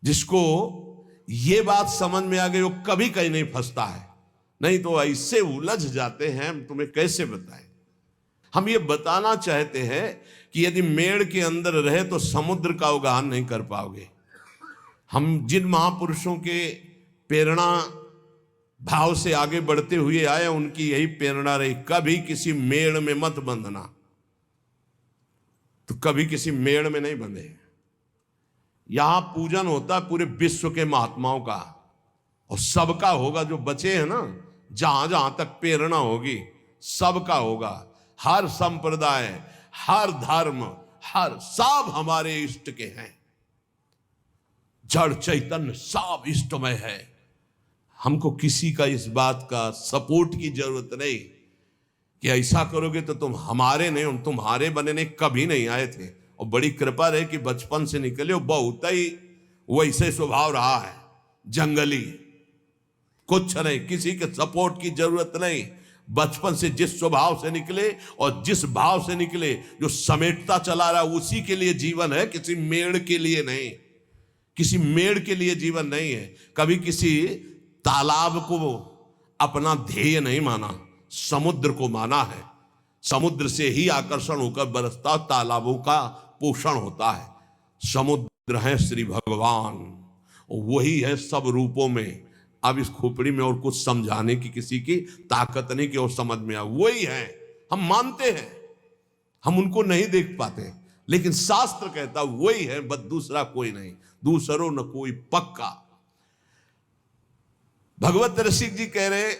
जिसको ये बात समझ में आ गई वो कभी कहीं नहीं फंसता है, नहीं तो ऐसे उलझ जाते हैं, हम तुम्हें कैसे बताएं। हम ये बताना चाहते हैं कि यदि मेड़ के अंदर रहे तो समुद्र का अवगाहन नहीं कर पाओगे। हम जिन महापुरुषों के प्रेरणा भाव से आगे बढ़ते हुए आए, उनकी यही प्रेरणा रही, कभी किसी मेड़ में मत बंधना। तो कभी किसी मेड़ में नहीं बंधे। यहां पूजन होता है पूरे विश्व के महात्माओं का, और सबका होगा, जो बचे हैं ना, जहां जहां तक प्रेरणा होगी सबका होगा। हर संप्रदाय, हर धर्म, हर सब हमारे इष्ट के हैं। जड़ चैतन्य सब इष्टमय है। हमको किसी का इस बात का सपोर्ट की जरूरत नहीं कि ऐसा करोगे तो तुम हमारे नहीं, हम तुम्हारे बनने कभी नहीं आए थे। और बड़ी कृपा रहे कि बचपन से निकले हो, बहुत ही वैसे स्वभाव रहा है, जंगली, कुछ नहीं, किसी के सपोर्ट की जरूरत नहीं। बचपन से जिस स्वभाव से निकले और जिस भाव से निकले, जो समेटता चला रहा, उसी के लिए जीवन है, किसी मेड़ के लिए नहीं। किसी मेड़ के लिए जीवन नहीं है। कभी किसी तालाब को अपना ध्येय नहीं माना, समुद्र को माना है। समुद्र से ही आकर्षण होकर बरसता, तालाबों का पोषण होता है। समुद्र है श्री भगवान, वही है सब रूपों में। अब इस खोपड़ी में और कुछ समझाने की किसी की ताकत नहीं कि और समझ में आए। वही है, हम मानते हैं, हम उनको नहीं देख पाते, लेकिन शास्त्र कहता वही है, बस दूसरा कोई नहीं, दूसरो न कोई पक्का। भगवत रसिक जी कह रहे,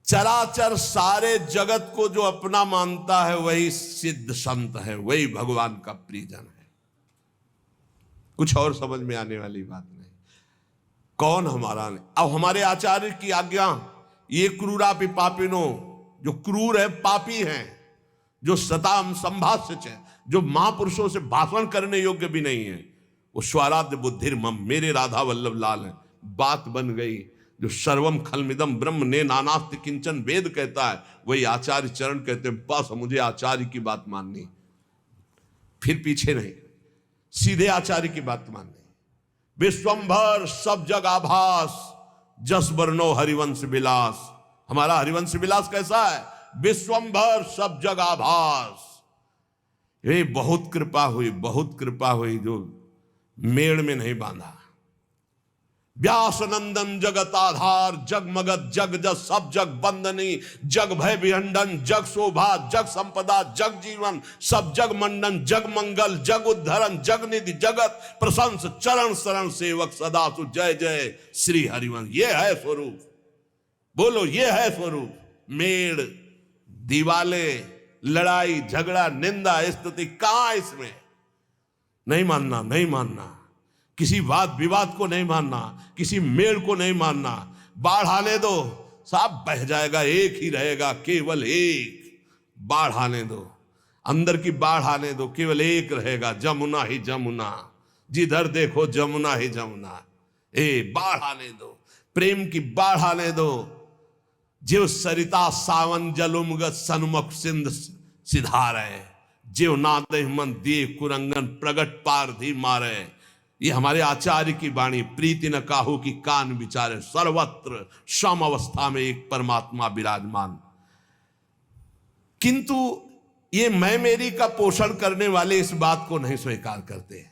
चराचर सारे जगत को जो अपना मानता है वही सिद्ध संत है, वही भगवान का प्रियजन है। कुछ और समझ में आने वाली बात नहीं। कौन हमारा नहीं। अब हमारे आचार्य की आज्ञा, ये क्रूरापि पापिनो, जो क्रूर है, पापी हैं, जो सताम संभाष्य है, जो महापुरुषों से भाषण करने योग्य भी नहीं है, वो स्वराध्य बुद्धिर्मम, मेरे राधा वल्लभ लाल है। बात बन गई। जो सर्वम खलमिदम ब्रह्म ने नानास्ति किंचन वेद कहता है, वही आचार्य चरण कहते हैं, बस मुझे आचार्य की बात माननी, फिर पीछे नहीं, सीधे आचार्य की बात माननी। विश्वंभर सब जग आभास, जस वर्णो हरिवंश विलास। हमारा हरिवंश विलास कैसा है? विश्वंभर सब जग आभास। ये बहुत कृपा हुई, बहुत कृपा हुई, जो मेड़ में नहीं बांधा। व्यास नंदन जगत आधार, जग मगत जग जस सब जग बंदनी, जग भय विहंडन, जग शोभा, जग संपदा, जग जीवन, सब जग मंडन, जग मंगल, जग उद्धरण, जग निधि, जगत प्रशंस, चरण शरण सेवक सदा सु, जय जय श्री हरिवंश। ये है स्वरूप, बोलो ये है स्वरूप। मेड़, दीवाले, लड़ाई झगड़ा, निंदा स्तुति कहां इसमें? नहीं मानना, नहीं मानना। किसी वाद विवाद को नहीं मानना, किसी मेल को नहीं मानना। बाढ़ आने दो, सब बह जाएगा, एक ही रहेगा, केवल एक। बाढ़ आने दो, अंदर की बाढ़ आने दो, केवल एक रहेगा, जमुना ही जमुना, जिधर देखो जमुना ही जमुना। बाढ़ आने दो, प्रेम की बाढ़ आने दो। जीव सरिता सावन जलुमगत सन्मुख सिंध सिधारे, जीव नादे मन दिए कुरंगन प्रगट पारधी मारे। ये हमारे आचार्य की वाणी। प्रीति न काहू की कान विचारे, सर्वत्र सम अवस्था में एक परमात्मा विराजमान। किंतु ये मैं मेरी का पोषण करने वाले इस बात को नहीं स्वीकार करते।